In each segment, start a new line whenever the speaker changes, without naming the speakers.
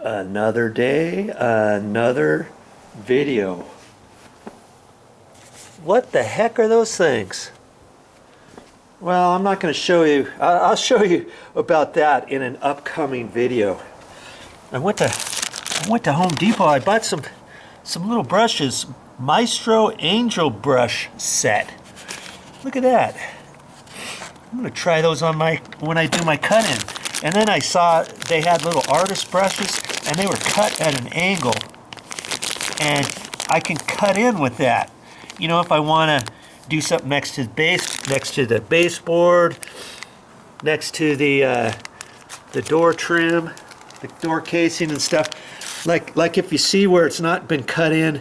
Another day, another video. What the heck are those things? Well, I'm not going to show you. I'll show you about that in an upcoming video. I went to Home Depot. I bought some little brushes. Maestro Angel brush set. Look at that. I'm going to try those on when I do my cut-in. And then I saw they had little artist brushes, and they were cut at an angle. And I can cut in with that. You know, if I want to do something next to the baseboard, next to the door trim, the door casing and stuff. Like if you see where it's not been cut in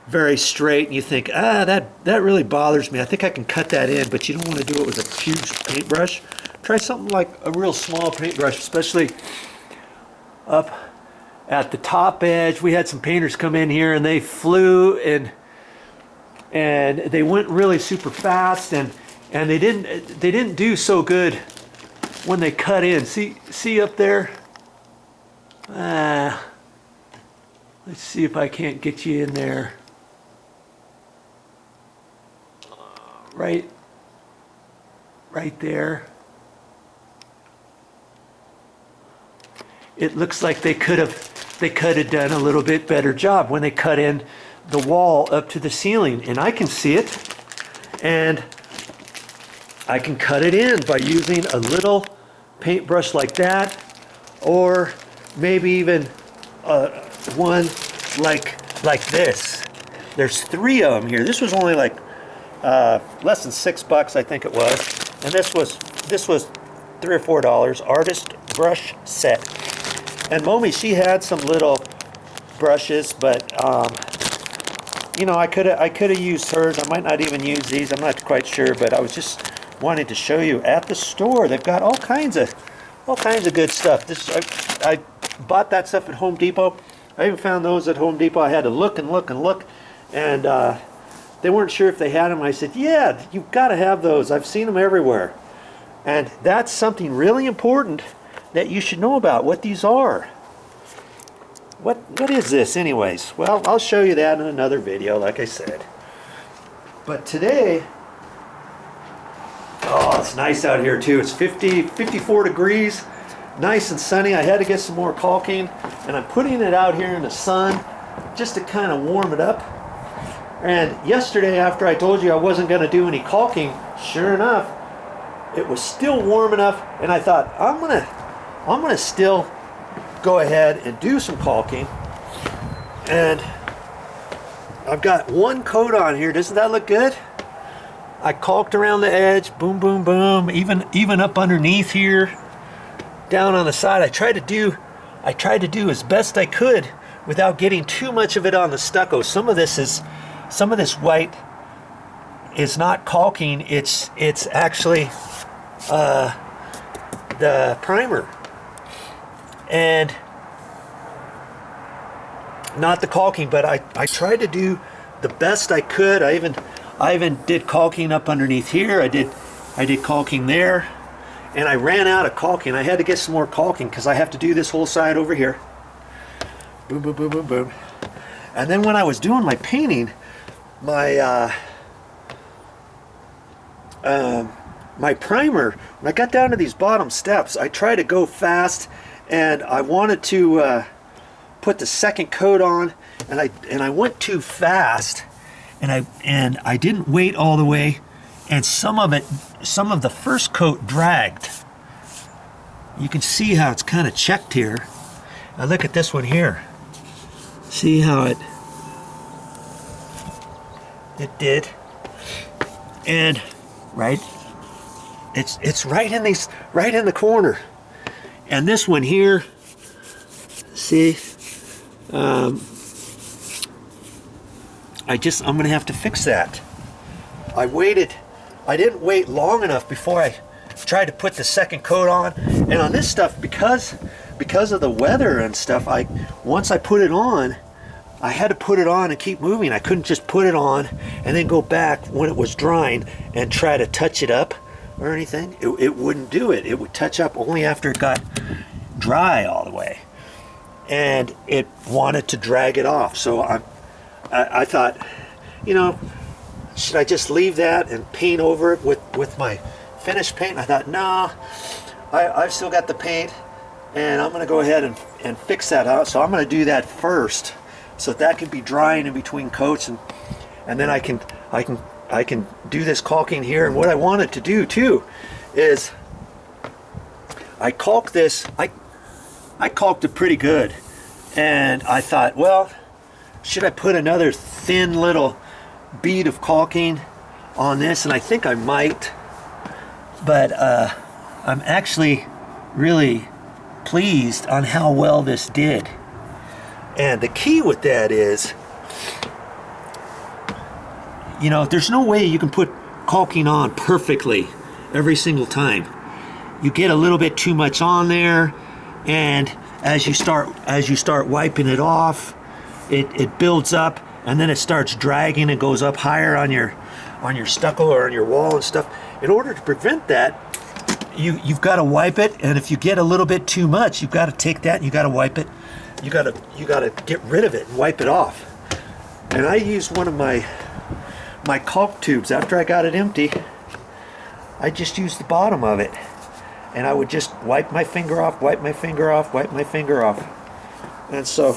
very straight, and you think, that really bothers me. I think I can cut that in, but you don't want to do it with a huge paintbrush. Try something like a real small paintbrush, especially up at the top edge. We had some painters come in here and they flew and they went really super fast, and they didn't do so good when they cut in. See up there? Let's see if I can't get you in there. Right there. It looks like they could have done a little bit better job when they cut in the wall up to the ceiling, and I can see it, and I can cut it in by using a little paintbrush like that, or maybe even one like this. There's 3 of them here. This was only like less than $6, I think it was, and this was $3 or $4. Artist brush set. And Momi, she had some little brushes, but you know, I could have used hers. I might not even use these. I'm not quite sure, but I was just wanting to show you at the store. They've got all kinds of good stuff. I bought that stuff at Home Depot. I even found those at Home Depot. I had to look and look and look, and they weren't sure if they had them. I said, "Yeah, you've got to have those. I've seen them everywhere." And that's something really important that you should know about, what these are. What is this anyways? Well, I'll show you that in another video, like I said. But today, oh, it's nice out here too. It's 54 degrees, nice and sunny. I had to get some more caulking, and I'm putting it out here in the sun just to kind of warm it up. And yesterday, after I told you I wasn't going to do any caulking, sure enough, it was still warm enough, and I thought, I'm gonna still go ahead and do some caulking. And I've got one coat on here. Doesn't that look good? I caulked around the edge, boom, boom, boom, even up underneath here, down on the side. I tried to do as best I could without getting too much of it on the stucco. Some of this white is not caulking. It's actually the primer, and not the caulking. But I tried to do the best I could. I even did caulking up underneath here. I did caulking there, and I ran out of caulking. I had to get some more caulking because I have to do this whole side over here. Boom, boom, boom, boom, boom. And then when I was doing my painting, my primer, when I got down to these bottom steps, I tried to go fast, and I wanted to put the second coat on, and I went too fast, and I didn't wait all the way, and some of the first coat dragged. You can see how it's kind of checked here. Now look at this one here. See how it did, and right. It's right in the corner. And this one here, see, I'm gonna have to fix that. I didn't wait long enough before I tried to put the second coat on. And on this stuff, because of the weather and stuff, once I put it on, I had to put it on and keep moving. I couldn't just put it on and then go back when it was drying and try to touch it up or anything. It wouldn't do it. It would touch up only after it got dry all the way. and it wanted to drag it off. So I thought, you know, should I just leave that and paint over it with my finished paint? And I thought, no, I've still got the paint, and I'm going to go ahead and fix that out. So I'm going to do that first, so that can be drying in between coats, and then I can do this caulking here. And what I wanted to do too is I caulked this. I caulked it pretty good, and I thought, well, should I put another thin little bead of caulking on this? And I think I might, but I'm actually really pleased on how well this did. And the key with that is, you know, there's no way you can put caulking on perfectly every single time. You get a little bit too much on there, and as you start wiping it off, it builds up, and then it starts dragging and goes up higher on your stucco or on your wall and stuff. In order to prevent that, you've got to wipe it, and if you get a little bit too much, you've got to take that and you got to wipe it. You got to get rid of it and wipe it off. And I used one of my caulk tubes. After I got it empty, I just used the bottom of it, and I would just wipe my finger off, wipe my finger off, wipe my finger off. And so,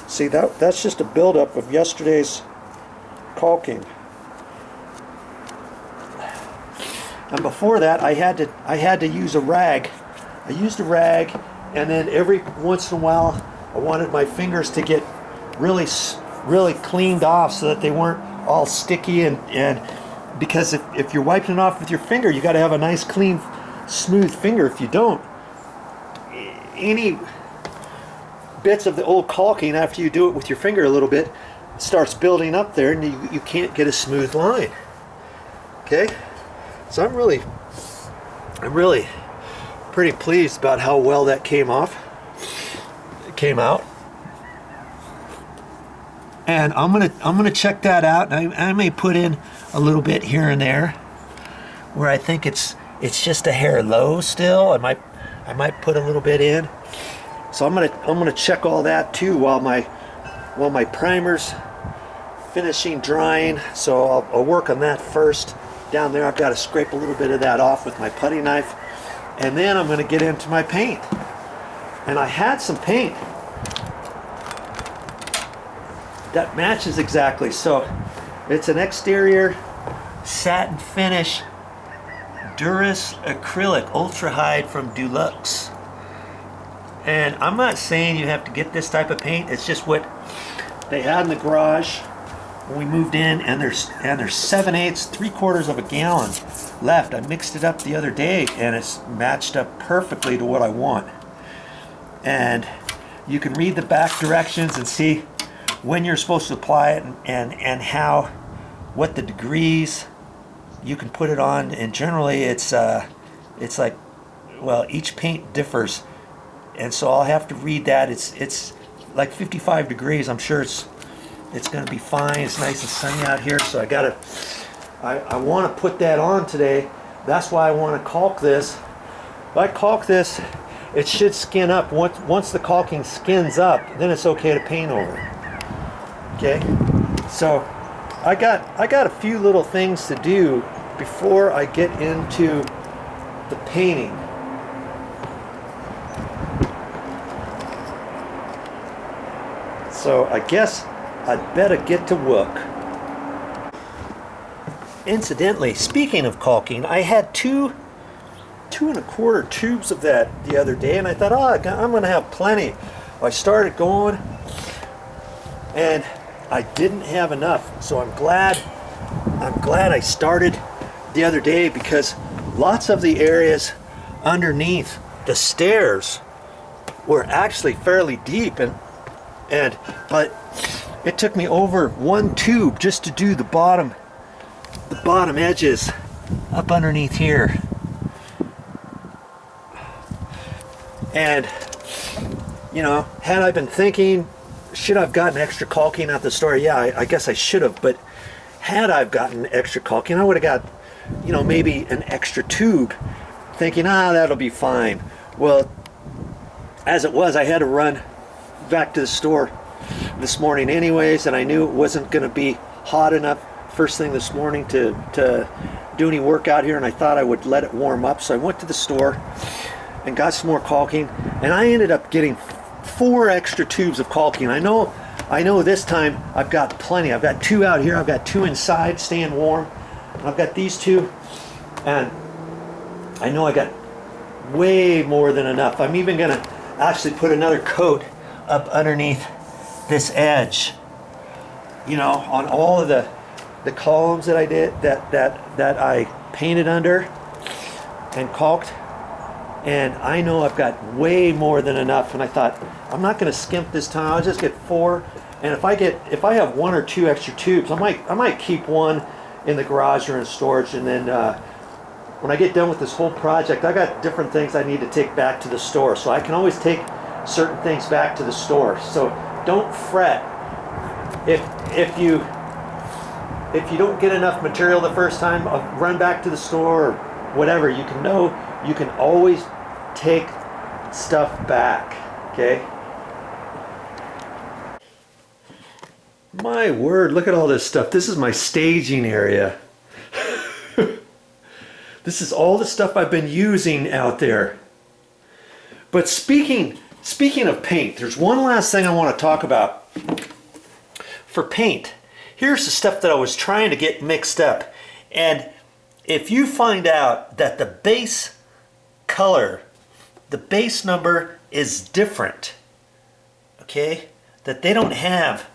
see, that's just a buildup of yesterday's caulking. And before that, I had to use a rag. I used a rag, and then every once in a while, I wanted my fingers to get really cleaned off so that they weren't all sticky, and because if you're wiping it off with your finger, you got to have a nice clean smooth finger. If you don't, any bits of the old caulking after you do it with your finger a little bit starts building up there, and you can't get a smooth line. Okay, so I'm really pretty pleased about how well that came out. And I'm gonna check that out. I may put in a little bit here and there where I think it's just a hair low still. I might put a little bit in. So I'm gonna check all that too while my primer's finishing drying. So I'll work on that first. Down there, I've got to scrape a little bit of that off with my putty knife, and then I'm gonna get into my paint. And I had some paint that matches exactly. So it's an exterior satin finish Duras acrylic ultra hide from Dulux. And I'm not saying you have to get this type of paint. It's just what they had in the garage when we moved in, and there's 7/8, 3/4 of a gallon left. I mixed it up the other day, and it's matched up perfectly to what I want. And you can read the back directions and see when you're supposed to apply it, and what the degrees you can put it on. And generally it's like, well, each paint differs, and so I'll have to read that. It's like 55 degrees. I'm sure it's going to be fine. It's nice and sunny out here, so I want to put that on today. That's why I want to caulk this. If I caulk this, it should skin up. Once the caulking skins up, then it's okay to paint over. Okay, so I got a few little things to do before I get into the painting. So I guess I'd better get to work. Incidentally, speaking of caulking, I had two 2¼ tubes of that the other day, and I thought, oh, I'm gonna have plenty. I started going, and I didn't have enough. So I'm glad I started the other day, because lots of the areas underneath the stairs were actually fairly deep, but it took me over 1 tube just to do the bottom edges up underneath here. And you know, had I been thinking, should I've gotten extra caulking at the store? Yeah, I guess I should have. But had I've gotten extra caulking, I would have got, you know, maybe an extra tube, thinking, that'll be fine. Well, as it was, I had to run back to the store this morning anyways, and I knew it wasn't going to be hot enough first thing this morning to do any work out here, and I thought I would let it warm up. So I went to the store and got some more caulking, and I ended up getting 4 extra tubes of caulking. I know this time I've got plenty. I've got 2 out here, I've got 2 inside staying warm, and I've got these 2, and I know I got way more than enough. I'm even gonna actually put another coat up underneath this edge, you know, on all of the columns that I did, that I painted under and caulked. And I know I've got way more than enough, and I thought I'm not going to skimp this time. I'll just get 4, and if I have 1 or 2 extra tubes, I might keep 1 in the garage or in storage, and then when I get done with this whole project, I got different things I need to take back to the store, so I can always take certain things back to the store. So don't fret if you don't get enough material the first time. Run back to the store or whatever. You can always take stuff back, okay? My word, look at all this stuff. This is my staging area. This is all the stuff I've been using out there. But speaking of paint, there's one last thing I want to talk about. For paint, here's the stuff that I was trying to get mixed up. And if you find out that the base color, the base number is different, okay, that they don't have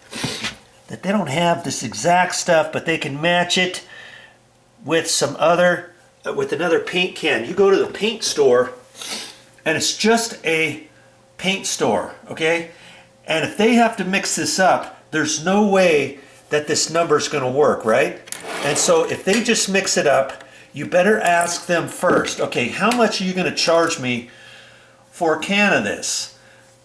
this exact stuff, but they can match it with some other, with another paint can. You go to the paint store, and it's just a paint store, okay? And if they have to mix this up, there's no way that this number is going to work, right? And so if they just mix it up, you better ask them first, okay, how much are you going to charge me for a can of this?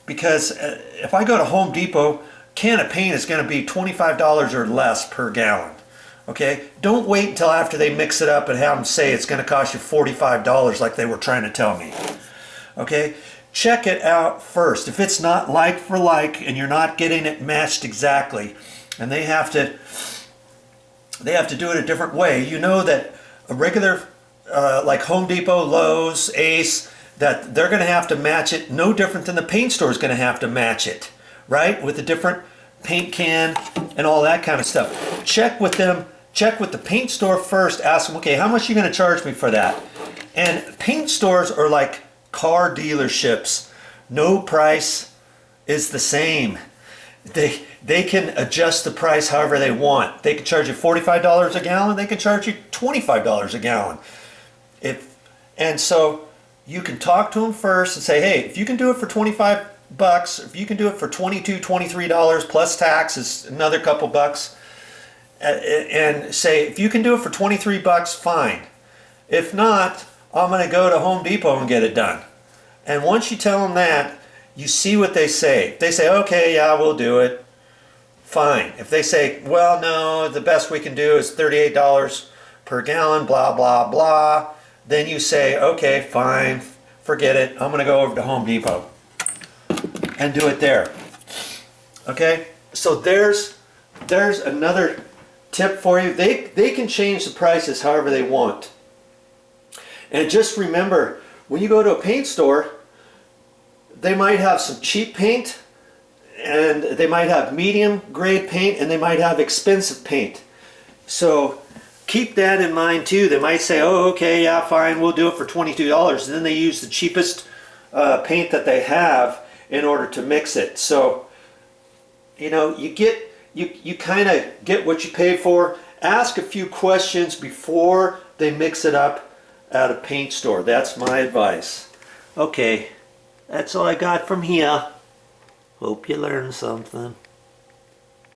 Because if I go to Home Depot, can of paint is going to be $25 or less per gallon. Okay, don't wait until after they mix it up and have them say it's going to cost you $45 like they were trying to tell me. Okay, check it out first. If it's not like for like and you're not getting it matched exactly, and they have to do it a different way, you know that a regular like Home Depot, Lowe's, Ace, that they're going to have to match it no different than the paint store is going to have to match it, right? With a different paint can and all that kind of stuff. Check with them. Check with the paint store first. Ask them, okay, how much are you going to charge me for that? And paint stores are like car dealerships. No price is the same. They can adjust the price however they want. They can charge you $45 a gallon. They can charge you $25 a gallon. And so you can talk to them first and say, hey, if you can do it for $25, if you can do it for $22, $23 plus tax is another couple bucks, and say, if you can do it for $23, fine. If not, I'm going to go to Home Depot and get it done. And once you tell them that, you see what they say. If they say, okay, yeah, we'll do it, fine. If they say, well, no, the best we can do is $38 per gallon, blah, blah, blah, then you say, okay, fine, forget it. I'm going to go over to Home Depot and do it there. Okay? So there's another tip for you. They can change the prices however they want. And just remember, when you go to a paint store, they might have some cheap paint, and they might have medium grade paint, and they might have expensive paint. So keep that in mind too. They might say, oh, okay, yeah, fine, we'll do it for $22. And then they use the cheapest paint that they have in order to mix it. So, you know, you kind of get what you pay for. Ask a few questions before they mix it up at a paint store. That's my advice. Okay, that's all I got from here. Hope you learned something.